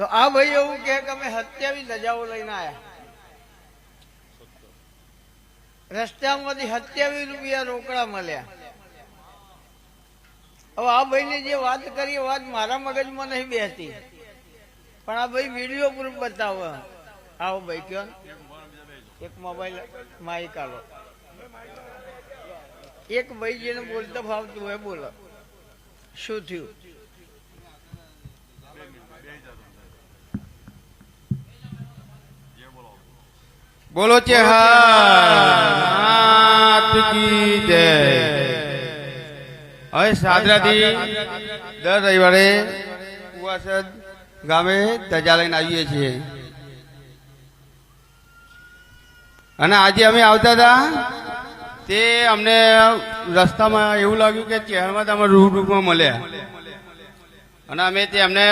તો આ ભાઈ એવું કે અમે 27 રજાઓ લઈને આવ્યા, રસ્તામાંથી 27 રૂપિયા રોકડા મળ્યા. હવે આ ભાઈને જે વાત કરી એ વાત મારા મગજમાં નહીં બેસતી, પણ આ ભાઈ વિડીયો પ્રૂફ બતાવે. આવો ભાઈ કયો એક મોબાઈલ માઇક આલો, એક ભાઈ જેને બોલતા ફાવતું હોય બોલો, શું થયું? બોલો ચેહાત કી જય. હવે સાદરાથી દર રવિવારે કુવાસદ ગામે ધજા લઈને આવીએ છીએ, અને આજે અમે આવતા હતા તે અમને રસ્તામાં એવું લાગ્યું કે ચહેરમાં તમે રૂબરૂમાં મળ્યા, અને અમે તે અમને